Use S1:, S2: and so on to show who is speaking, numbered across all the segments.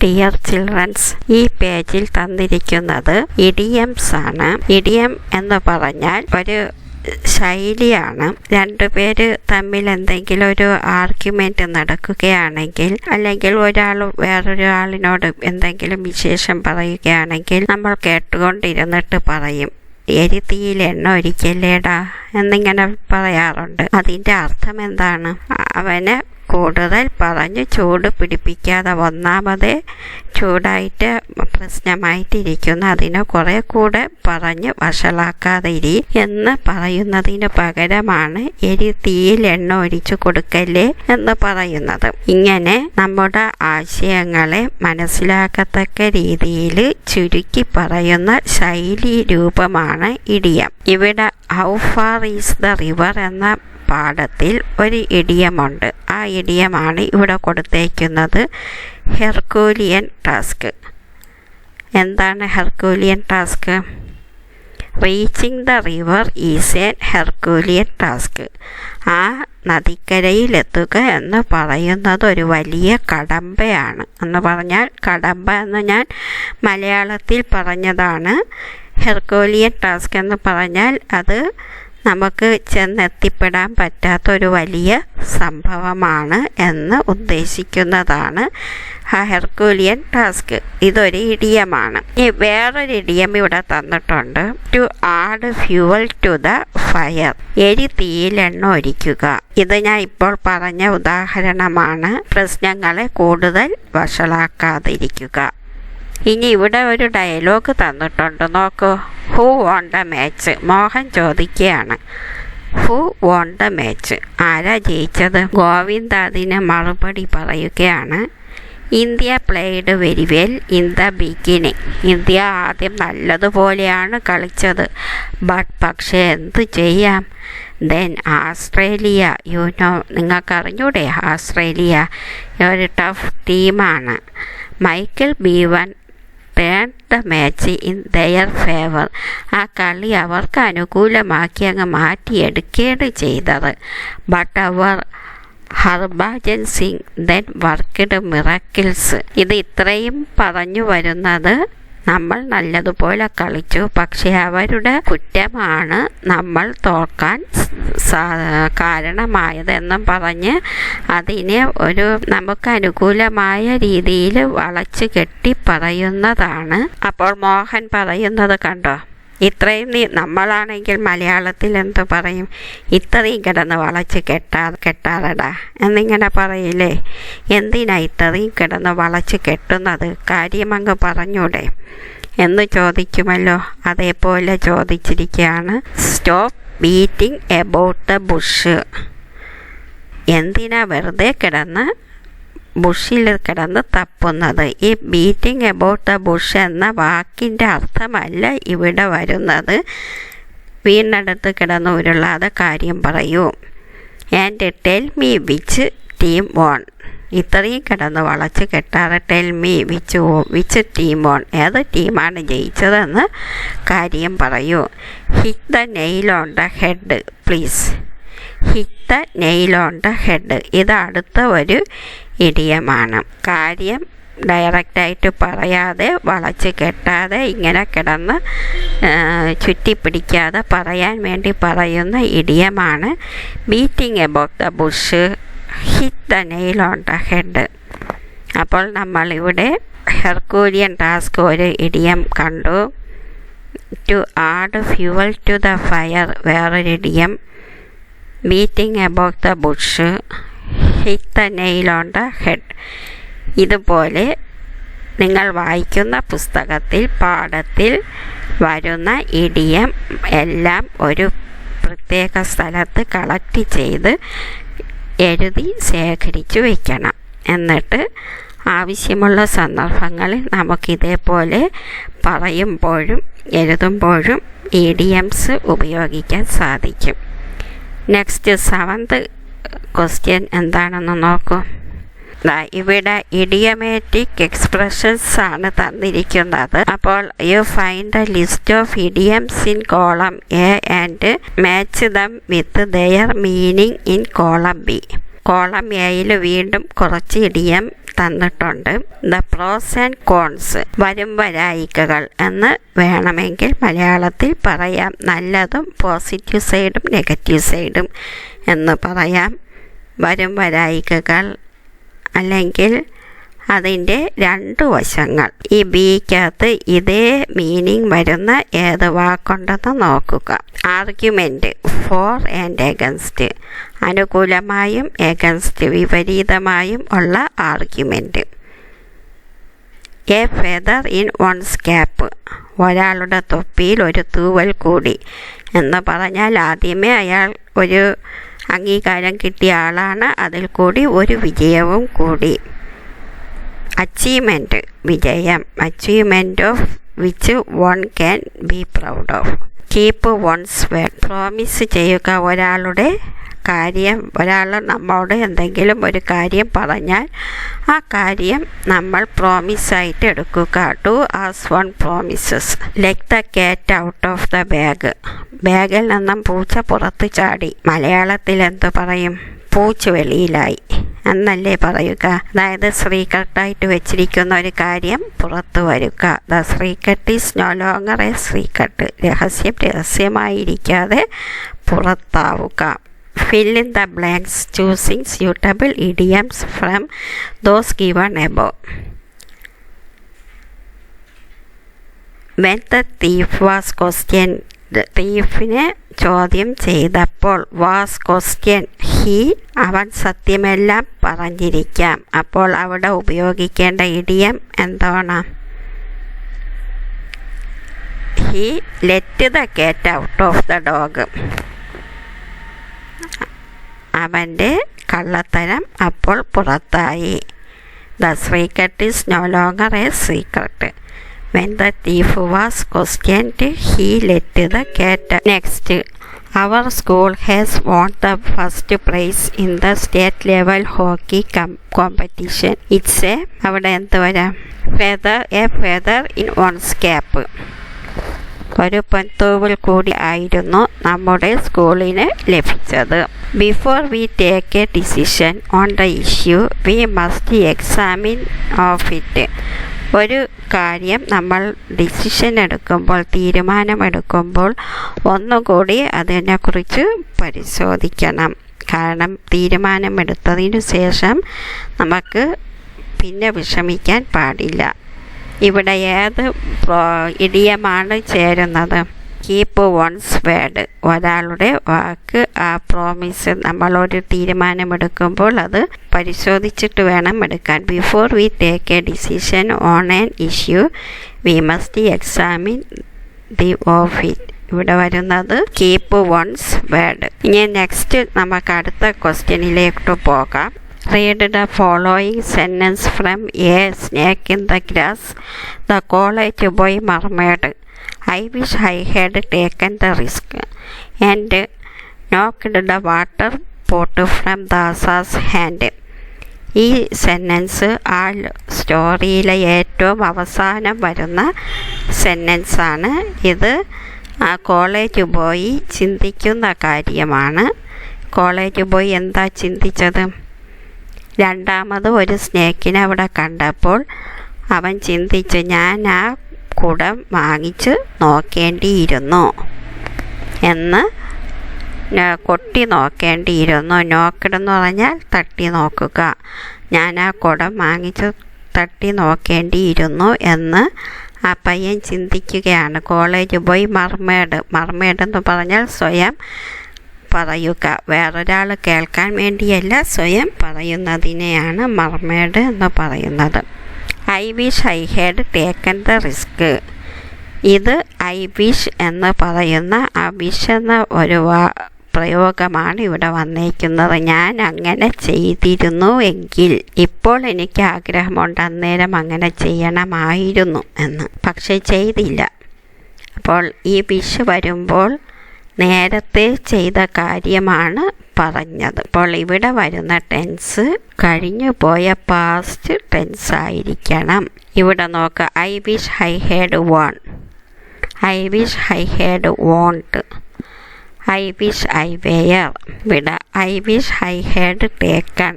S1: Dear children's, ഈ പേജിൽ തന്നിരിക്കുന്നത് ഇഡിയംസ് ആണ്. ഇഡിയം എന്ന് പറഞ്ഞാൽ ഒരു ശൈലിയാണ്. രണ്ടുപേര് തമ്മിൽ എന്തെങ്കിലും ഒരു ആർഗ്യുമെന്റ് നടക്കുകയാണെങ്കിൽ, അല്ലെങ്കിൽ ഒരാൾ വേറൊരാളിനോട് എന്തെങ്കിലും വിശേഷം പറയുകയാണെങ്കിൽ നമ്മൾ കേട്ടുകൊണ്ടിരുന്നിട്ട് പറയും, എരിതീയിൽ എണ്ണ ഒരിക്കലേടാ എന്നിങ്ങനെ പറയാറുണ്ട്. അതിൻ്റെ അർത്ഥം എന്താണ്? അവന് കൂടുതൽ പറഞ്ഞ് ചൂട് പിടിപ്പിക്കാതെ, ഒന്നാമതേ ചൂടായിട്ട് പ്രശ്നമായിട്ടിരിക്കുന്ന അതിനെ കുറെ കൂടെ പറഞ്ഞ് വഷളാക്കാതെ ഇരി എന്ന് പറയുന്നതിന് പകരമാണ് എരിതീയിൽ എണ്ണ ഒഴിച്ചു കൊടുക്കല്ലേ എന്ന് പറയുന്നത്. ഇങ്ങനെ നമ്മുടെ ആശയങ്ങളെ മനസ്സിലാക്കത്തക്ക രീതിയിൽ ചുരുക്കി പറയുന്ന ശൈലി രൂപമാണ് ഇഡിയം. ഇവിടെ how far is the river എന്ന പാഠത്തിൽ ഒരു ഇഡിയമുണ്ട്. ആ ഇഡിയമാണ് ഇവിടെ കൊടുത്തേക്കുന്നത്, ഹെർക്കൂലിയൻ ടാസ്ക്. എന്താണ് Herculean task? Reaching the river is N Herculean task. ആ നദിക്കരയിലെത്തുക എന്ന് പറയുന്നത് ഒരു വലിയ കടമ്പയാണ്. എന്ന് പറഞ്ഞാൽ കടമ്പ എന്ന് ഞാൻ മലയാളത്തിൽ പറഞ്ഞതാണ്. ഹെർക്കൂലിയൻ ടാസ്ക് എന്ന് പറഞ്ഞാൽ അത് നമുക്ക് ചെന്നെത്തിപ്പെടാൻ പറ്റാത്ത ഒരു വലിയ സംഭവമാണ് എന്ന് ഉദ്ദേശിക്കുന്നതാണ് ഹെർക്കൂലിയൻ ടാസ്ക്. ഇതൊരു ഇഡിയമാണ്. വേറൊരു ഇഡിയം ഇവിടെ തന്നിട്ടുണ്ട്, to add fuel to the fire. തീയിൽ എണ്ണ ഒഴിക്കുക. ഇത് ഞാൻ ഇപ്പോൾ പറഞ്ഞ ഉദാഹരണമാണ്. പ്രശ്നങ്ങളെ കൂടുതൽ വഷളാക്കാതിരിക്കുക. ഇനി ഇവിടെ ഒരു ഡയലോഗ് തന്നിട്ടുണ്ട്, നോക്കൂ. Who won the match? Mohan ചോദിക്കുകയാണ്, ഹൂ വോൺ ദ മാച്ച്? ആരാ ജയിച്ചത്? ഗോവിന്ദ് അതിന് മറുപടി പറയുകയാണ്, India played very well in the beginning. India ആദ്യം നല്ലതുപോലെയാണ് കളിച്ചത്. പക്ഷേ എന്ത് ചെയ്യാം? ദെൻ ആസ്ട്രേലിയ, നിങ്ങൾക്കറിഞ്ഞൂടെ ആസ്ട്രേലിയ ഒരു ടഫ് ടീമാണ്. Michael Bevan turn the match in their favour. ആ കളി അവർക്ക് അനുകൂലമാക്കി അങ്ങ് മാറ്റിയെടുക്കുകയാണ് ചെയ്തത്. ബട്ട് അവർ Harbhajan Singh then worked miracles. ഇത് ഇത്രയും പറഞ്ഞു വരുന്നത്, നമ്മൾ നല്ലതുപോലെ കളിച്ചു, പക്ഷെ അവരുടെ കുറ്റമാണ് നമ്മൾ തോൽക്കാൻ കാരണമായതെന്നും പറഞ്ഞ് അതിനെ ഒരു നമുക്ക് അനുകൂലമായ രീതിയിൽ വളച്ചു കെട്ടി പറയുന്നതാണ്. അപ്പോൾ മോഹൻ പറയുന്നത് കണ്ടോ, ഇത്രയും നമ്മളാണെങ്കിൽ മലയാളത്തിൽ എന്ത് പറയും? ഇത്രയും കിടന്ന് വളച്ച് കെട്ടാറടാ എന്നിങ്ങനെ പറയില്ലേ? എന്തിനാ ഇത്രയും കിടന്ന് വളച്ച് കെട്ടുന്നത്? കാര്യമങ്ങ് പറഞ്ഞൂടെ എന്ന് ചോദിക്കുമല്ലോ. അതേപോലെ ചോദിച്ചിരിക്കുകയാണ്, stop beating about the bush. എന്തിനാ വെറുതെ കിടന്ന് ബുഷിൽ കിടന്ന് തപ്പുന്നത്? ഈ ബീറ്റിംഗ് എബൌട്ട് ദ ബുഷ് എന്ന വാക്കിൻ്റെ അർത്ഥമല്ല ഇവിടെ വരുന്നത്. വീടിനടുത്ത് കിടന്ന് ഉരുളാതെ കാര്യം പറയൂ. And tell me which team won. ഇത്രയും കിടന്ന് വളച്ച് കെട്ടാറ്. Tell me which team won. ഏത് ടീമാണ് ജയിച്ചതെന്ന് കാര്യം പറയൂ. Hit the nail on the head please. Hit the nail on the head. ഇത് അടുത്ത ഒരു ഇഡിയമാണ്. കാര്യം ഡയറക്റ്റായിട്ട് പറയാതെ, വളച്ച് കെട്ടാതെ, ഇങ്ങനെ കിടന്ന് ചുറ്റിപ്പിടിക്കാതെ പറയാൻ വേണ്ടി പറയുന്ന ഇഡിയമാണ് beating about the bush, hit the nail on the head. അപ്പോൾ നമ്മളിവിടെ ഹെർക്കൂലിയൻ ടാസ്ക് ഒരു ഇഡിയം കണ്ടു. To add fuel to the fire വേറൊരു idiom. Beating about the bush, hit the nail on the head. ഇതുപോലെ നിങ്ങൾ വായിക്കുന്ന പുസ്തകത്തിൽ പാഠത്തിൽ വരുന്ന ഇഡിയം എല്ലാം ഒരു പ്രത്യേക സ്ഥലത്ത് കളക്ട് ചെയ്ത് എഴുതി ശേഖരിച്ചു വയ്ക്കണം. എന്നിട്ട് ആവശ്യമുള്ള സന്ദർഭങ്ങളിൽ നമുക്കിതേപോലെ പറയുമ്പോഴും എഴുതുമ്പോഴും ഇഡിയംസ് ഉപയോഗിക്കാൻ സാധിക്കും. നെക്സ്റ്റ് 7th ക്വസ്റ്റ്യൻ എന്താണെന്ന് നോക്കൂ. ഇവിടെ ഇഡിയമാറ്റിക് എക്സ്പ്രഷൻസ് ആണ് തന്നിരിക്കുന്നത്. അപ്പോൾ you find A list of idioms in column A and match them with their meaning in column B. Column എയിൽ വീണ്ടും കുറച്ച് ഇഡിയം തന്നിട്ടുണ്ട്. ദ പ്രോസ് ആൻഡ് കോൺസ്, വരും വരായികകൾ എന്ന് വേണമെങ്കിൽ മലയാളത്തിൽ പറയാം. നല്ലതും പോസിറ്റീവ് സൈഡും നെഗറ്റീവ് സൈഡും എന്ന് പറയാം. വരും വരായികകൾ അല്ലെങ്കിൽ അതിൻ്റെ രണ്ട് വശങ്ങൾ. ഈ ബിക്കകത്ത് ഇതേ മീനിങ് വരുന്ന ഏത് വാക്കുണ്ടെന്ന് നോക്കുക. ആർഗ്യുമെൻറ്റ്, ഫോർ ആൻഡ് എഗൻസ്റ്റ്, അനുകൂലമായും എഗൻസ്റ്റ് വിപരീതമായും ഉള്ള argument. A feather in one's cap, ഒരാളുടെ തൊപ്പിയിൽ ഒരു തൂവൽ കൂടി എന്ന് പറഞ്ഞാൽ ആദ്യമേ അയാൾ ഒരു അംഗീകാരം കിട്ടിയ ആളാണ്, അതിൽ കൂടി ഒരു വിജയവും കൂടി. അച്ചീവ്മെൻറ്റ്, വിജയം. Achievement of which one can be proud of. Keep one's word, promise ചെയ്യുക. ഒരാളുടെ കാര്യം, ഒരാൾ നമ്മോട് എന്തെങ്കിലും ഒരു കാര്യം പറഞ്ഞാൽ ആ കാര്യം നമ്മൾ പ്രോമിസായിട്ട് എടുക്കുക. Do as one promises. Let the cat out of the bag, ബാഗിൽ നിന്നും പൂച്ച പുറത്ത് ചാടി. മലയാളത്തിൽ എന്തു പറയും? പൂച്ച വെളിയിലായി എന്നല്ലേ പറയുക. അതായത് സീക്രട്ടായിട്ട് വെച്ചിരിക്കുന്ന ഒരു കാര്യം പുറത്തു വരുക. The secret is no longer a secret, രഹസ്യം രഹസ്യമായിരിക്കാതെ പുറത്താവുക. Fill in the blanks choosing suitable idioms from those given above. When the thief was questioned, തീഫിനെ ചോദ്യം ചെയ്തപ്പോൾ, വാസ് ക്വസ്റ്റ്യൻ, ഹി, അവൻ സത്യമെല്ലാം പറഞ്ഞിരിക്കാം. അപ്പോൾ അവിടെ ഉപയോഗിക്കേണ്ട ഇഡിയം എന്താണ്? He let the cat out of the dog, അവൻ്റെ കള്ളത്തരം അപ്പോൾ പുറത്തായി. The secret is no longer a secret. When the thief was questioned, he let the cat. Next, our school has won the first prize in the state level hockey competition. It's a, അവിടെ എന്ത് വരാം? Feather, a feather in one's cap. ഒരു പൊൻതൂവൽ കൂടി ആയിരുന്നു നമ്മുടെ സ്കൂളിന് ലഭിച്ചത്. Before we take A decision on the issue we must examine of it. ഒരു കാര്യം നമ്മൾ ഡിസിഷൻ എടുക്കുമ്പോൾ, തീരുമാനമെടുക്കുമ്പോൾ ഒന്നുകൂടി അതിനെക്കുറിച്ച് പരിശോധിക്കണം. കാരണം തീരുമാനമെടുത്തതിനു ശേഷം നമുക്ക് പിന്നെ വിഷമിക്കാൻ പാടില്ല. ഇവിടെ ഏത് ഇഡിയമാണ് ചേരുന്നത്? കീപ്പ് വൺസ് വേർഡ്, ഒരാളുടെ വാക്ക്, ആ പ്രോമിസ്. നമ്മളൊരു തീരുമാനമെടുക്കുമ്പോൾ അത് പരിശോധിച്ചിട്ട് വേണം എടുക്കാൻ. Before we take A decision on an issue we must examine the of it. ഇവിടെ വരുന്നത് കീപ്പ് വൺസ് വേർഡ്. ഇനി നെക്സ്റ്റ് നമുക്ക് അടുത്ത ക്വസ്റ്റ്യനിലേക്ക് പോകാം. Read the following sentence from A Snake in the Grass. The college boy murmured, I wish I had taken the risk, and knocked the water pot from Dasa's hand. ഈ sentence ആ സ്റ്റോറിയിലെ ഏറ്റവും അവസാനം വരുന്ന സെൻറ്റൻസാണ്. ഇത് ആ കോളേജ് ബോയ് ചിന്തിക്കുന്ന കാര്യമാണ്. College boy എന്താ ചിന്തിച്ചത്? രണ്ടാമത് ഒരു സ്നേക്കിനെ അവിടെ കണ്ടപ്പോൾ അവൻ ചിന്തിച്ച്, ഞാൻ ആ കുടം വാങ്ങിച്ച് നോക്കേണ്ടിയിരുന്നു എന്ന്, കൊട്ടി നോക്കേണ്ടിയിരുന്നു. നോക്കിടെന്ന് പറഞ്ഞാൽ തട്ടി നോക്കുക. ഞാൻ ആ കുടം വാങ്ങിച്ച് തട്ടി നോക്കേണ്ടിയിരുന്നു എന്ന് ആ പയ്യൻ ചിന്തിക്കുകയാണ്. കോളേജ് പോയി മർമേഡ് എന്ന് പറഞ്ഞാൽ സ്വയം പറയുക, വേറൊരാൾ കേൾക്കാൻ വേണ്ടിയല്ല, സ്വയം പറയുന്നതിനെയാണ് മർമേഡ് എന്ന് പറയുന്നത്. I wish I had taken the risk. ഇത് ഐ വിഷ് എന്ന് പറയുന്ന ആ വിഷ് എന്ന ഒരു പ്രയോഗമാണ് ഇവിടെ വന്നേക്കുന്നത്. ഞാൻ അങ്ങനെ ചെയ്തിരുന്നു എങ്കിൽ, ഇപ്പോൾ എനിക്ക് ആഗ്രഹമുണ്ട് അന്നേരം അങ്ങനെ ചെയ്യണമായിരുന്നു എന്ന്, പക്ഷെ ചെയ്തില്ല. അപ്പോൾ ഈ വിഷ് വരുമ്പോൾ നേരത്തെ ചെയ്ത കാര്യമാണ് പറഞ്ഞത്. അപ്പോൾ ഇവിടെ വരുന്ന ടെൻസ് കഴിഞ്ഞു പോയ പാസ്റ്റ് ടെൻസ് ആയിരിക്കണം. ഇവിടെ നോക്കുക, I wish I had won, I wish I had won't, I wish I were. ഇവിടെ I wish I had taken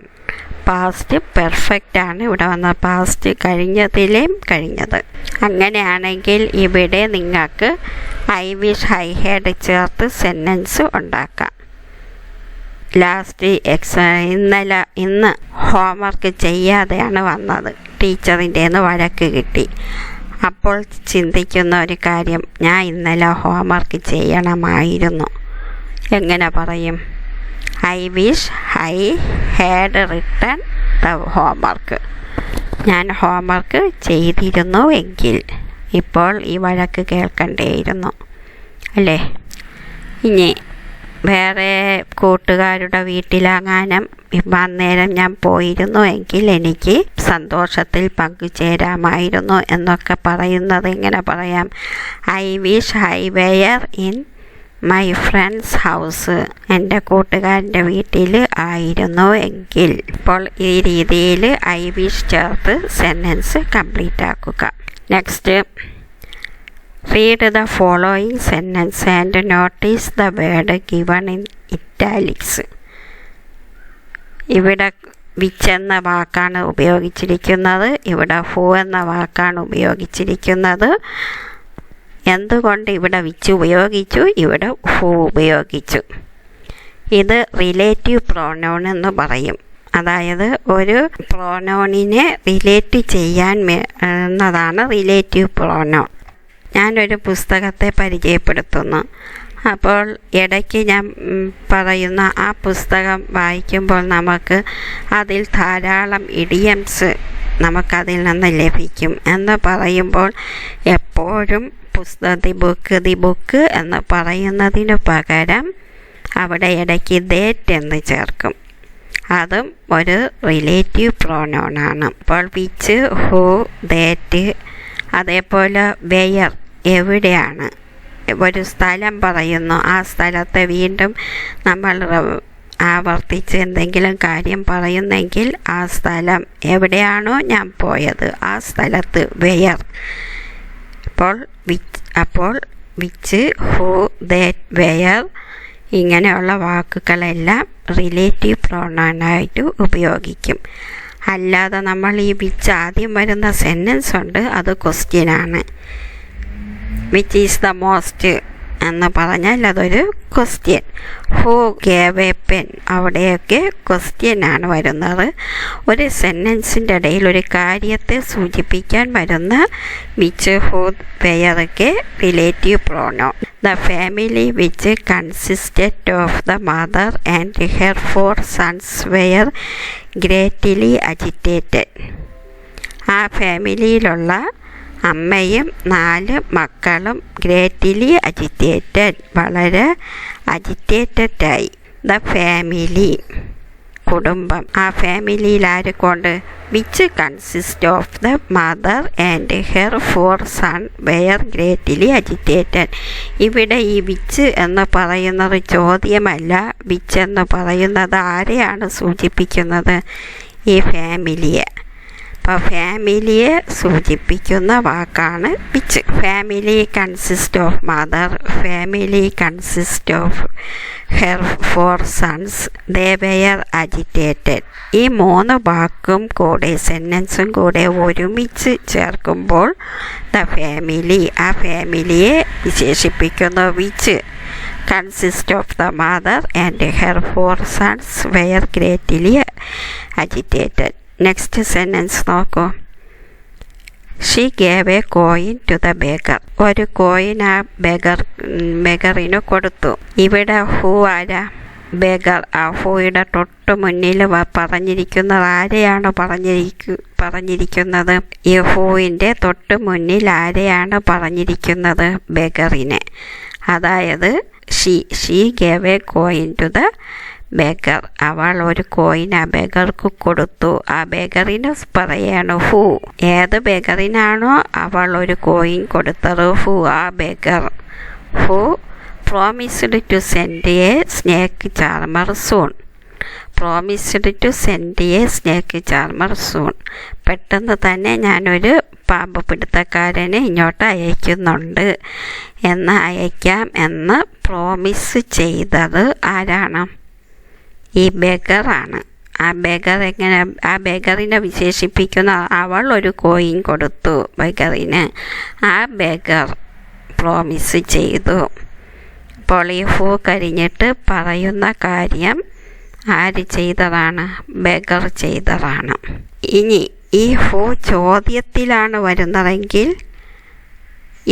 S1: past perfect ആണ് ഇവിടെ വന്ന പാസ്റ്റ് കഴിഞ്ഞതിലേയും കഴിഞ്ഞത്. അങ്ങനെയാണെങ്കിൽ ഇവിടെ നിങ്ങൾക്ക് ഐ വിഷ് ഐ ഹാഡ് ചേർത്ത് സെൻറ്റൻസ് ഉണ്ടാക്കാം. ലാസ്റ്റ് ഇന്ന് ഹോംവർക്ക് ചെയ്യാതെയാണ് വന്നത്, ടീച്ചറിൻ്റെ നിന്ന് വഴക്ക് കിട്ടി. അപ്പോൾ ചിന്തിക്കുന്ന ഒരു കാര്യം, ഞാൻ ഇന്നലെ ഹോംവർക്ക് ചെയ്യണമായിരുന്നു. എങ്ങനെ പറയും? I wish I had written the homework. ഞാൻ ഹോംവർക്ക് ചെയ്തിരുന്നു എങ്കിൽ ഇപ്പോൾ ഈ വഴക്ക് കേൾക്കേണ്ടിയിരുന്നു അല്ലേ? ഇനി വേറെ കൂട്ടുകാരുടെ വീട്ടിലെങ്ങാനും അന്നേരം ഞാൻ പോയിരുന്നു എങ്കിൽ എനിക്ക് സന്തോഷത്തിൽ പങ്കുചേരാമായിരുന്നു എന്നൊക്കെ പറയുന്നത് എങ്ങനെ പറയാം? I wish I were in my friend's house. എൻ്റെ കൂട്ടുകാരൻ്റെ വീട്ടിൽ ആയിരുന്നു എങ്കിൽ. ഇപ്പോൾ ഈ രീതിയിൽ ഐ വിഷ് ചേർത്ത് സെൻറ്റൻസ് കംപ്ലീറ്റ് ആക്കുക. Next, read the following sentence and notice the word given in italics. ഇവിടെ വിച്ച് എന്ന വാക്കാണ് ഉപയോഗിച്ചിരിക്കുന്നത്, ഇവിടെ ഹൂ എന്ന വാക്കാണ് ഉപയോഗിച്ചിരിക്കുന്നത്. എന്തുകൊണ്ട് ഇവിടെ വിച്ച് ഉപയോഗിച്ചു, ഇവിടെ ഹൂ ഉപയോഗിച്ചു? ഇത് റിലേറ്റീവ് പ്രോനൗൺ എന്ന് പറയും. അതായത് ഒരു പ്രോനൗണിനെ റിലേറ്റ് ചെയ്യാൻ എന്നതാണ് റിലേറ്റീവ് പ്രോനൗൺ. ഞാനൊരു പുസ്തകത്തെ പരിചയപ്പെടുത്തുന്നു. അപ്പോൾ ഇടയ്ക്ക് ഞാൻ പറയുന്ന ആ പുസ്തകം വായിക്കുമ്പോൾ നമുക്ക് അതിൽ ധാരാളം ഇഡിയംസ് നമുക്കതിൽ നിന്ന് ലഭിക്കും എന്ന് പറയുമ്പോൾ എപ്പോഴും ദി ബുക്ക് എന്ന് പറയുന്നതിന് പകരം അവിടെ ഇടയ്ക്ക് ദേറ്റ് എന്ന് ചേർക്കും. അതും ഒരു റിലേറ്റീവ് പ്രോനൗണാണ്. അപ്പോൾ വിച്ച്, ഹൂ, ദേറ്റ്, അതേപോലെ വെയർ എവിടെയാണ്. ഒരു സ്ഥലം പറയുന്നു, ആ സ്ഥലത്തെ വീണ്ടും നമ്മൾ ആവർത്തിച്ച് എന്തെങ്കിലും കാര്യം പറയുന്നെങ്കിൽ ആ സ്ഥലം എവിടെയാണോ ഞാൻ പോയത് ആ സ്ഥലത്ത് വെയർ. അപ്പോൾ വിച്ച്, ഹൂ, ദാറ്റ്, വെയർ ഇങ്ങനെയുള്ള വാക്കുകളെല്ലാം റിലേറ്റീവ് പ്രോനൗണായിട്ട് ഉപയോഗിക്കും. അല്ലാതെ നമ്മൾ ഈ വിച്ച് ആദ്യം വരുന്ന സെൻറ്റൻസ് ഉണ്ട്, അത് ക്വസ്റ്റ്യനാണ്. വിച്ച് ഈസ് ദ മോസ്റ്റ് എന്ന് പറഞ്ഞാൽ അതൊരു question. Who gave A pen, അവിടെയൊക്കെ ക്വസ്റ്റ്യനാണ് വരുന്നത്. ഒരു സെൻറ്റൻസിൻ്റെ ഇടയിൽ ഒരു കാര്യത്തെ സൂചിപ്പിക്കാൻ വരുന്ന വിച്ച്, ഹൂ, വെയറൊക്കെ relative pronoun. The family which consisted of the mother and her 4 sons were greatly agitated. ആ ഫാമിലിയിലുള്ള അമ്മയും 4 മക്കളും ഗ്രേറ്റ്ലി അജിറ്റേറ്റഡ്, വളരെ അജിറ്റേറ്റഡായി. ദ ഫാമിലി, കുടുംബം. ആ ഫാമിലിയിൽ ആരെക്കൊണ്ട്? Which consist of the mother and her 4 son were greatly agitated. ഇവിടെ ഈ വിച്ച് എന്ന് പറയുന്നത് ചോദ്യമല്ല. വിച്ച് എന്ന് പറയുന്നത് ആരെയാണ് സൂചിപ്പിക്കുന്നത്? ഈ ഫാമിലിയെ. അപ്പോൾ ഫാമിലിയെ സൂചിപ്പിക്കുന്ന വാക്കാണ് which. Family consist of mother, family consist of her 4 sons, they were agitated. ഈ 3 വാക്കും കൂടെ സെൻറ്റൻസും കൂടെ ഒരുമിച്ച് ചേർക്കുമ്പോൾ ദ ഫാമിലി, ആ ഫാമിലിയെ വിശേഷിപ്പിക്കുന്നു which consist of the mother and her 4 sons were greatly agitated. Next sentence നോക്കൂ. She gave a coin to the baker. ഒരു കോയിൻ ആ ബേക്കറിന് കൊടുത്തു. ഇവിടെ ഹൂ ആരാ? ബേക്കർ. ആ ഹൂയുടെ തൊട്ട് മുന്നിൽ പറഞ്ഞിരിക്കുന്നത് ആരെയാണ് പറഞ്ഞിരിക്കുന്നത്? ഈ ഹൂവിൻ്റെ തൊട്ട് മുന്നിൽ ആരെയാണ് പറഞ്ഞിരിക്കുന്നത്? ബേക്കറിനെ. അതായത് she gave a coin to the baker. അവൾ ഒരു കോയിൻ ആ ബേക്കർക്ക് കൊടുത്തു. ആ ബേക്കറിന് പറയാണ് ഹൂ. ഏത് ബേക്കറിനാണോ അവൾ ഒരു കോയിൻ കൊടുത്തത്? ഹൂ, ആ baker. Who promised to send a snake charmer soon. Promised to send a snake charmer soon. പെട്ടെന്ന് തന്നെ ഞാനൊരു പാമ്പ് പിടുത്തക്കാരനെ ഇങ്ങോട്ട് അയക്കുന്നുണ്ട് അയക്കാം എന്ന് പ്രോമിസ് ചെയ്തത് ആരാണ്? ഈ ബേക്കറാണ്. ആ ബെഗറിനെ വിശേഷിപ്പിക്കുന്ന അവൾ ഒരു കോയിൻ കൊടുത്തു ബെഗറിന്. ആ ബെഗർ പ്രോമിസ് ചെയ്തു. അപ്പോൾ ഈ ഹൂ കഴിഞ്ഞിട്ട് പറയുന്ന കാര്യം ആര് ചെയ്തതാണ്? ബെഗർ ചെയ്തതാണ്. ഇനി ഈ ഹൂ ചോദ്യത്തിലാണ് വരുന്നതെങ്കിൽ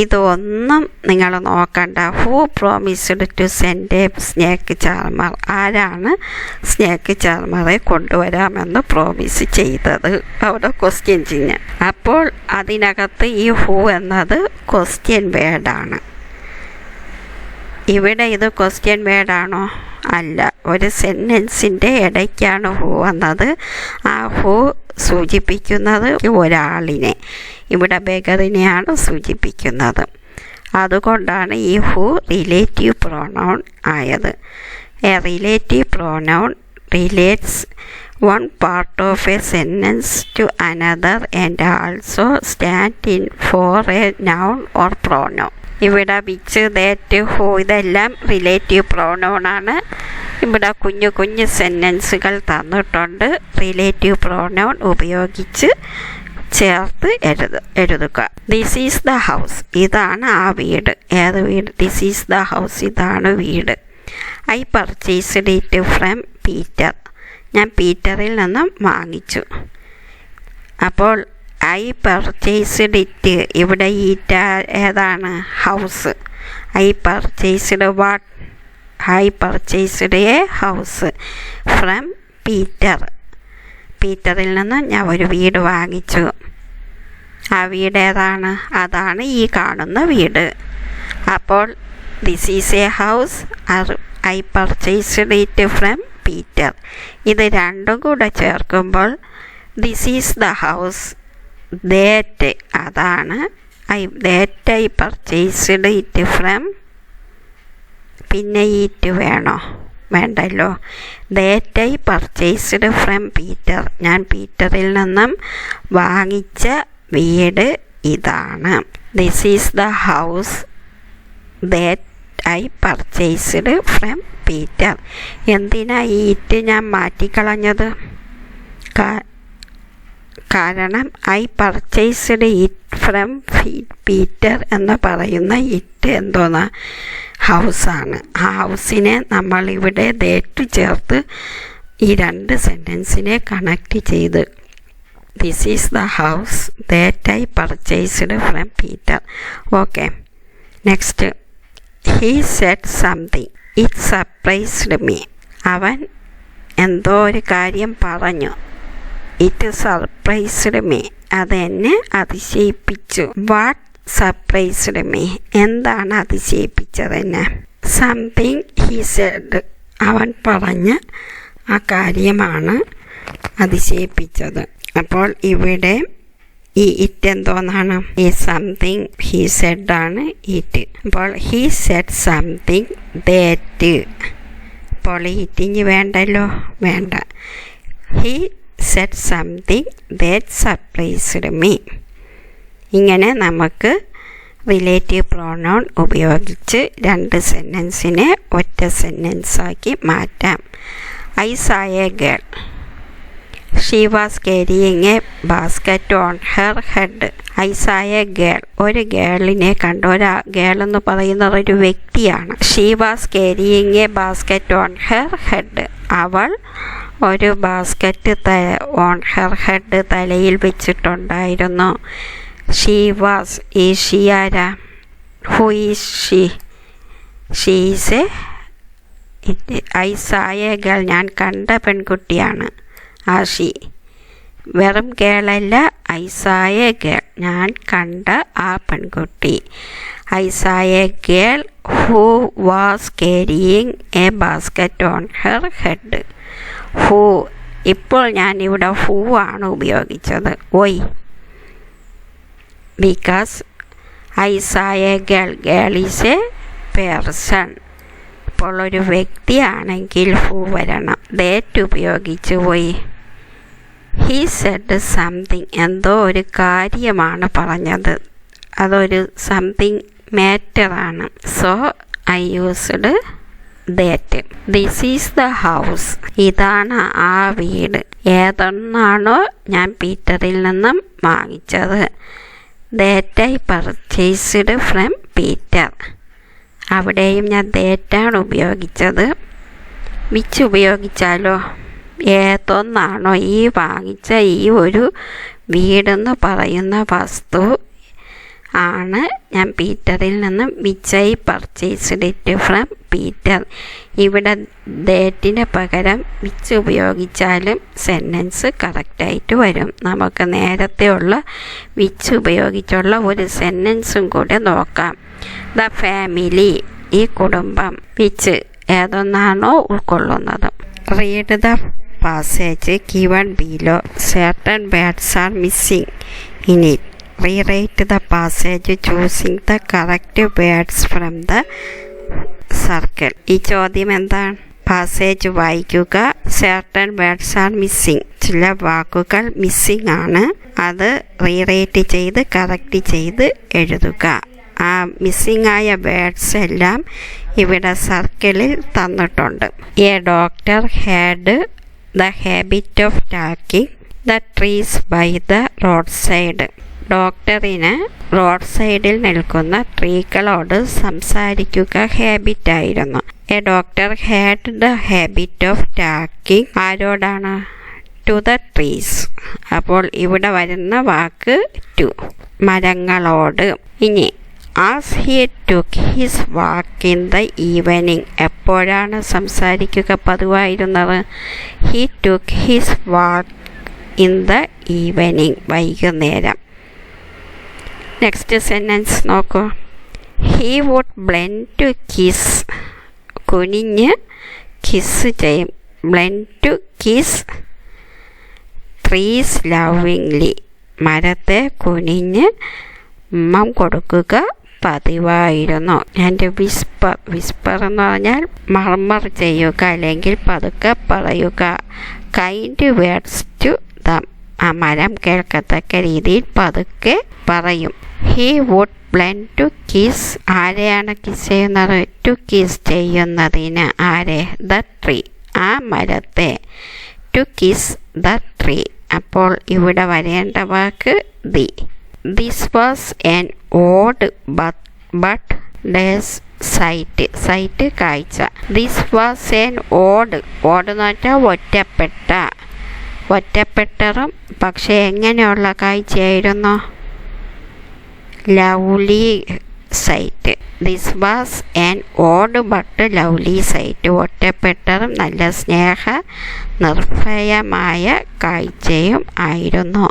S1: ഇതൊന്നും നിങ്ങൾ നോക്കണ്ട. Who promised to send a snake charmer? ആരാണ് സ്നേക്ക് ചാർമറെ കൊണ്ടുവരാമെന്ന് പ്രോമിസ് ചെയ്തത്? അവിടെ ക്വസ്റ്റ്യൻ ചിഹ്നം. അപ്പോൾ അതിനകത്ത് ഈ ഹൂ എന്നത് ക്വസ്റ്റ്യൻ വേർഡാണ്. ഇവിടെ ഇത് ക്വസ്റ്റ്യൻ വേർഡാണോ? അല്ല. ഒരു സെൻറ്റൻസിൻ്റെ ഇടയ്ക്കാണ് ഹൂ വന്നത്. ആ ഹൂ സൂചിപ്പിക്കുന്നത് ഒരാളിനെ, ഇവിടെ ബെഗറിനെയാണ് സൂചിപ്പിക്കുന്നത്. അതുകൊണ്ടാണ് ഈ ഹൂ റിലേറ്റീവ് പ്രോനൗൺ ആയത്. A relative pronoun relates one part of a sentence to another and also stand in for a noun or pronoun. ഇവിടെ വിച്ച്, ദാറ്റ്, ഹൂ ഇതെല്ലാം റിലേറ്റീവ് പ്രോനൗണാണ്. ഇവിടെ കുഞ്ഞു കുഞ്ഞു സെൻറ്റൻസുകൾ തന്നിട്ടുണ്ട്. റിലേറ്റീവ് പ്രോനൗൺ ഉപയോഗിച്ച് ചേർത്ത് എഴുതുക. ദിസ് ഈസ് ദ ഹൗസ്, ഇതാണ് ആ വീട്. ഏത് വീട്? ദിസ് ഈസ് ദ ഹൗസ്, ഇതാണ് വീട്. I purchased it from Peter, ഞാൻ പീറ്ററിൽ നിന്നും വാങ്ങിച്ചു. അപ്പോൾ ഐ പർച്ചേസ്ഡ് ഇറ്റ്, ഇവിടെ ഈറ്റ് ഏതാണ്? House. I purchased what? I purchased a house from Peter, പീറ്ററിൽ നിന്ന് ഞാൻ ഒരു വീട് വാങ്ങിച്ചു. ആ വീട് ഏതാണ്? അതാണ് ഈ കാണുന്ന വീട്. അപ്പോൾ this is a house, I purchased it from Peter. ഇത് രണ്ടും കൂടെ ചേർക്കുമ്പോൾ this is the house that, അതാണ് that I purchased it from. പിന്നെ ഈറ്റ് വേണോ? വേണ്ടല്ലോ. That I purchased from Peter, ഞാൻ പീറ്ററിൽ നിന്നും വാങ്ങിച്ച വീട് ഇതാണ്. This is the house that I purchased from Peter. എന്തിനാ ഈ ഇറ്റ് ഞാൻ മാറ്റിക്കളഞ്ഞത്? കാരണം I purchased it from Peter എന്ന് പറയുന്ന ഇറ്റ് എന്തോന്നാ? ഹൗസാണ്. ആ ഹൗസിനെ നമ്മളിവിടെ ദാറ്റ് ചേർത്ത് ഈ രണ്ട് സെൻറ്റൻസിനെ കണക്റ്റ് ചെയ്ത് this is the house that I purchased from Peter. Okay, next. He said something, it surprised me, അവൻ എന്തോ ഒരു കാര്യം പറഞ്ഞു. ഇറ്റ് സർപ്രൈസ്ഡ് മീ, അതെന്നെ അതിശയിപ്പിച്ചു. വാട്ട് സർപ്രൈസ്ഡ് മീ, എന്താണ് അതിശയിപ്പിച്ചതെന്നെ? സംതിങ് ഹീ സെഡ്, അവൻ പറഞ്ഞ ആ കാര്യമാണ് അതിശയിപ്പിച്ചത്. അപ്പോൾ ഇവിടെ ഈ ഇറ്റ് എന്തോന്നാണ്? ഈ സംതിങ് ഹീ സെഡ് ആണ് ഇറ്റ്. അപ്പോൾ ഹീ സെഡ് സംതിങ് ദാറ്റ്, അപ്പോൾ ഇറ്റിഞ്ഞ് വേണ്ടല്ലോ, വേണ്ട. He said something that surprised me. ഇങ്ങനെ നമുക്ക് റിലേറ്റീവ് പ്രോനൗൺ ഉപയോഗിച്ച് രണ്ട് സെൻറ്റൻസിനെ ഒറ്റ സെൻറ്റൻസാക്കി മാറ്റാം. ഐ സാ A girl, she was carrying A basket on her head. I സാ എ ഗേൾ, ഒരു ഗേളിനെ കണ്ടു. ഒരു ഗേൾ എന്ന് പറയുന്നത് ഒരു വ്യക്തിയാണ്. She was carrying A basket on her head, അവൾ ഒരു ബാസ്ക്കറ്റ് ഓൺ ഹെർ ഹെഡ് തലയിൽ വെച്ചിട്ടുണ്ടായിരുന്നു. ഷീ വാസ്, ഈ ഷീ ആരാ? Who is she? She is A I സാ എ ഗേൾ, ഞാൻ കണ്ട പെൺകുട്ടിയാണ് ആ ഷീ. വെറും ഗേളല്ല, ഐ സാ എ ഗേൾ, ഞാൻ കണ്ട ആ പെൺകുട്ടി. ഐ സാ A girl who was carrying A basket on her head. Who, ഇപ്പോൾ ഞാൻ ഇവിടെ ഹു ആണ് ഉപയോഗിച്ചത്. വൈ? ബിക്കോസ് ഐ സാ A girl, girl is A person. ഇപ്പോൾ ഒരു വ്യക്തിയാണെങ്കിൽ ഹു വരണം. ദാറ്റ് ഉപയോഗിച്ച് പോയി. ഹീ സെഡ് സംതിങ്, എന്തോ ഒരു കാര്യമാണ് പറഞ്ഞത്, അതൊരു സംതിങ് മാറ്ററാണ്. So I used that. This is the house. ഇതാണ് ആ വീട്. ഏതൊന്നാണോ ഞാൻ പീറ്ററിൽ നിന്നും വാങ്ങിച്ചത്. That I purchased from Peter. അവിടെയും ഞാൻ that ഉപയോഗിച്ചത്. വിച്ച് ഉപയോഗിച്ചാലോ ഏതൊന്നാണോ ഈ വാങ്ങിച്ച ഈ ഒരു വീടെന്ന് പറയുന്ന വസ്തു ആണ് ഞാൻ പീറ്ററിൽ നിന്നും which I purchased it from Peter. ഇവിടെ ദാറ്റിന് പകരം വിച്ച് ഉപയോഗിച്ചാലും സെൻറ്റൻസ് കറക്റ്റായിട്ട് വരും. നമുക്ക് നേരത്തെ ഉള്ള വിച്ച് ഉപയോഗിച്ചുള്ള ഒരു സെൻറ്റൻസും കൂടെ നോക്കാം. ദ ഫാമിലി ഈ കുടുംബം. വിച്ച് ഏതൊന്നാണോ ഉൾക്കൊള്ളുന്നത്. Read the passage given below. Certain words are missing in it. Rewrite the passage choosing the correct words from the circle. ഈ ചോദ്യം എന്താണ്? പാസേജ് വായിക്കുക. certain words are missing. ചില വാക്കുകൾ മിസ്സിംഗ് ആണ്. അത് റീറൈറ്റ് ചെയ്ത് കറക്റ്റ് ചെയ്ത് എഴുതുക. ആ മിസ്സിംഗ് ആയ വേർഡ്സ് എല്ലാം ഇവിടെ സർക്കിളിൽ തന്നിട്ടുണ്ട്. A doctor had the habit of talking the trees by the roadside. ഡോക്ടറിന് റോഡ് സൈഡിൽ നിൽക്കുന്ന ട്രീകളോട് സംസാരിക്കുക ഹാബിറ്റായിരുന്നു. A doctor had the habit of talking ആരോടാണ്? To the trees. അപ്പോൾ ഇവിടെ വരുന്ന വാക്ക് ടു, മരങ്ങളോട്. ഇനി as he took his walk in the evening. എപ്പോഴാണ് സംസാരിക്കുക പതിവായിരുന്നത്? he took his walk in the evening. വൈകുന്നേരം. നെക്സ്റ്റ് സെൻറ്റൻസ് നോക്കൂ. he would blend to kiss. കുനിഞ്ഞ് കിസ് ചെയ്യും. blend to kiss trees lovingly. മരത്തെ കുനിഞ്ഞ് ഉമ്മം കൊടുക്കുക പതിവായിരുന്നു. എൻ്റെ വിസ്പർ എന്ന് പറഞ്ഞാൽ മർമർ ചെയ്യുക അല്ലെങ്കിൽ പതുക്കെ പറയുക. Kind words to them. ആ മരം കേൾക്കത്തക്ക രീതിയിൽ പതുക്കെ പറയും. He would blend to kiss. ആരെയാണ് കിസ് ചെയ്യുന്നത്? ടു കിസ് ചെയ്യുന്നതിന്. ആരെ? The tree. ആ മരത്തെ. To kiss the tree. അപ്പോൾ ഇവിടെ വരേണ്ട വാക്ക് the. This was an odd but days sight. Sight കാഴ്ച. This was an odd. Odd എന്ന് വെച്ചാൽ ഒറ്റപ്പെട്ട. ഒറ്റപ്പെട്ടതും പക്ഷേ എങ്ങനെയുള്ള കാഴ്ചയായിരുന്നു? Lovely sight. This was an odd but lovely sight. ഒറ്റപ്പെട്ടതും നല്ല സ്നേഹ നിർഭയമായ കാഴ്ചയും ആയിരുന്നു.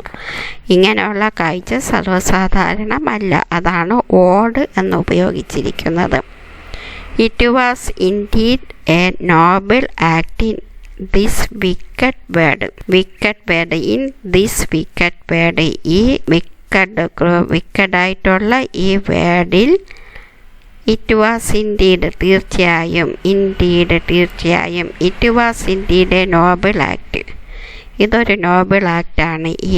S1: ഇങ്ങനെയുള്ള കാഴ്ച സർവ്വസാധാരണമല്ല. അതാണ് ഓഡ് എന്ന് ഉപയോഗിച്ചിരിക്കുന്നത്. It was indeed A Noble act in this wicket word. Wicket word. In this wicket word. ഈ വിക്കഡായിട്ടുള്ള ഈ വേർഡിൽ ഇറ്റ് വാസ് ഇൻഡീഡ് തീർച്ചയായും. ഇൻഡീഡ് തീർച്ചയായും. It was indeed A Noble act. ഇതൊരു നോബിൾ ആക്റ്റാണ് ഈ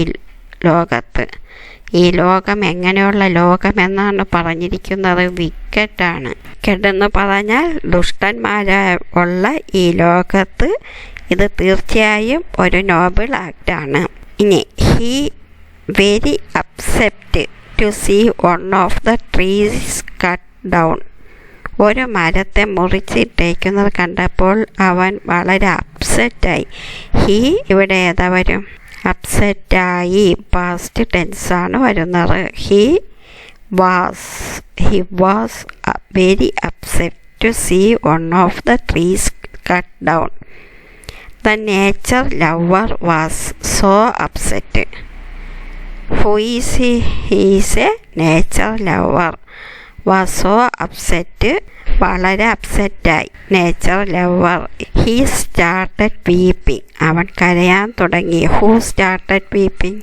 S1: ലോകത്ത്. ഈ ലോകം എങ്ങനെയുള്ള ലോകമെന്നാണ് പറഞ്ഞിരിക്കുന്നത്? വിക്കറ്റാണ്. വിക്കറ്റെന്ന് പറഞ്ഞാൽ ദുഷ്ടന്മാരുള്ള ഈ ലോകത്ത് ഇത് തീർച്ചയായും ഒരു നോബിൾ ആക്റ്റാണ്. ഇനി he very upset to see one of the trees cut down. ഒരു മരത്തെ മുറിച്ചിട്ടേക്കുന്നത് കണ്ടപ്പോൾ അവൻ വളരെ അപ്സെറ്റായി. ഹി ഇവിടെ ഏതാ വരും? അപ്സെറ്റായി. പാസ്റ്റ് ടെൻസാണ് വരുന്നത്. He was very upset to see one of the trees cut down. The nature lover was so upset. Who is he? He is a nature lover. Was so upset. വളരെ അപ്സെറ്റായി. Nature lover. He started weeping. അവൻ കരയാൻ തുടങ്ങി. Who started weeping?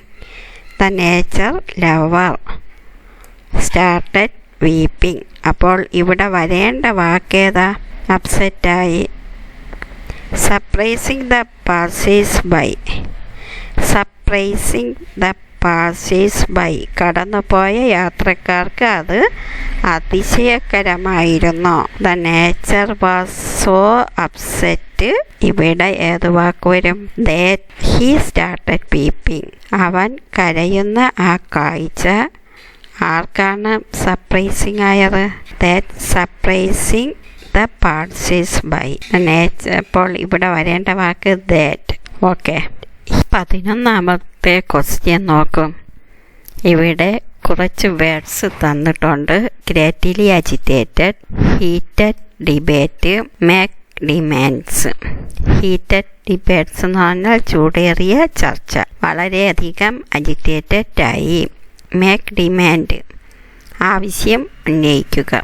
S1: The nature lover started weeping. അപ്പോൾ ഇവിടെ വരേണ്ട വാക്കേതാ? അപ്സെറ്റായി. Surprising the passers by. Surprising the passers by, കടന്നുപോയ യാത്രക്കാർക്ക് അത് അതിശയകരമായിരുന്നു. The nature was so upset, ഇവിടെ ഏത് വാക്ക് വരും? ദാറ്റ് ഹി സ്റ്റാർട്ടഡ് പീപ്പിംഗ്, അവൻ കരയുന്ന ആ കാഴ്ച ആർക്കാണ് സർപ്രൈസിങ് ആയത്? That surprising the passers by. അപ്പോൾ ഇവിടെ വരേണ്ട വാക്ക് ദാറ്റ്. ഓക്കെ, 11ാമത്തെ ക്വസ്റ്റ്യൻ നോക്കും. ഇവിടെ കുറച്ച് വേർഡ്സ് തന്നിട്ടുണ്ട്. Greatly agitated, heated debate, make demands. Heated debates എന്ന് പറഞ്ഞാൽ ചൂടേറിയ ചർച്ച. വളരെയധികം അജിറ്റേറ്റഡ് ആയി. മേക്ക് ഡിമാൻഡ്, ആവശ്യം ഉന്നയിക്കുക.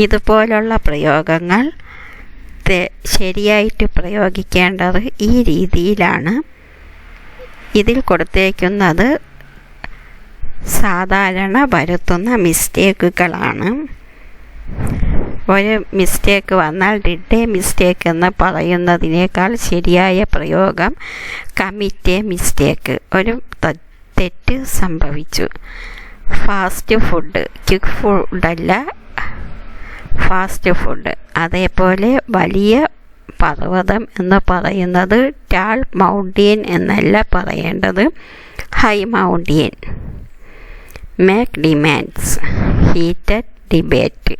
S1: ഇതുപോലുള്ള പ്രയോഗങ്ങൾ ശരിയായിട്ട് പ്രയോഗിക്കേണ്ടത് ഈ രീതിയിലാണ്. ഇതിൽ കൊടുത്തേക്കുന്നത് സാധാരണ വരുത്തുന്ന മിസ്റ്റേക്കുകളാണ്. ഒരു മിസ്റ്റേക്ക് വന്നാൽ ഡിഡ് എ മിസ്റ്റേക്ക് എന്ന് പറയുന്നതിനേക്കാൾ ശരിയായ പ്രയോഗം കമ്മിറ്റ് എ മിസ്റ്റേക്ക്, ഒരു തെറ്റ് സംഭവിച്ചു. ഫാസ്റ്റ് ഫുഡ്, ക്വിക്ക് ഫുഡല്ല, ഫാസ്റ്റ് ഫുഡ്. അതേപോലെ വലിയ പർവ്വതം എന്ന് പറയുന്നത് ടാൾ മൗണ്ടൻ എന്നല്ല പറയേണ്ടത്, high mountain. Make demands, heated debate.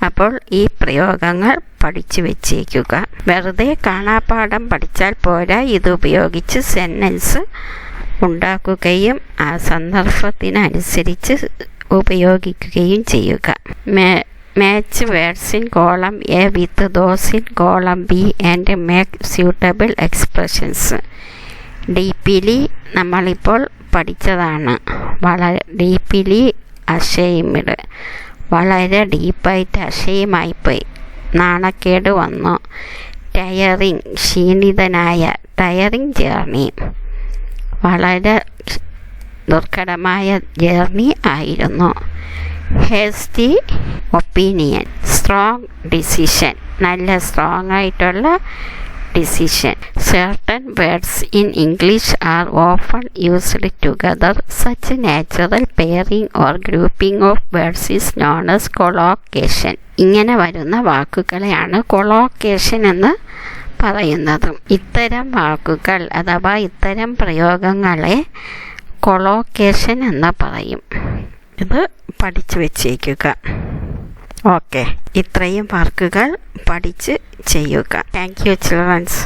S1: അപ്പോൾ ഈ പ്രയോഗങ്ങൾ പഠിച്ചു വെച്ചേക്കുക. വെറുതെ കാണാപ്പാഠം പഠിച്ചാൽ പോരാ, ഇതുപയോഗിച്ച് സെൻറ്റൻസ് ഉണ്ടാക്കുകയും ആ സന്ദർഭത്തിനനുസരിച്ച് ഉപയോഗിക്കുകയും ചെയ്യുക. Match words in column A with those in column B and make suitable expressions. Deeply നമ്മളിപ്പോൾ പഠിച്ചതാണ്. വളരെ ഡീപ്പിലി അഷെയിംഡ്, വളരെ ഡീപ്പായിട്ട് അഷെയിമായിപ്പോയി, നാണക്കേട് വന്നു. ടയറിങ്, ക്ഷീണിതനായ, ടയറിങ് ജേർണി, വളരെ ദുർഘടമായ ജേർണി ആയിരുന്നു. ഹേസ്റ്റി ഒപ്പീനിയൻ, സ്ട്രോങ് ഡിസിഷൻ, നല്ല സ്ട്രോങ് ആയിട്ടുള്ള decision. Certain words in English are often used together. Such natural pairing or grouping of words is known as collocation. ഇങ്ങനെ വരുന്ന വാക്കുകളെയാണ് കൊളോക്കേഷൻ എന്ന് പറയുന്നത്. ഇത്തരം വാക്കുകൾ അഥവാ ഇത്തരം പ്രയോഗങ്ങളെ കൊളോക്കേഷൻ എന്ന് പറയും. ഇത് പഠിച്ചു വെച്ചേക്കുക. ഓക്കെ, ഇത്രയും വാക്കുകൾ പഠിച്ച് ചെയ്യുക. Thank you children's.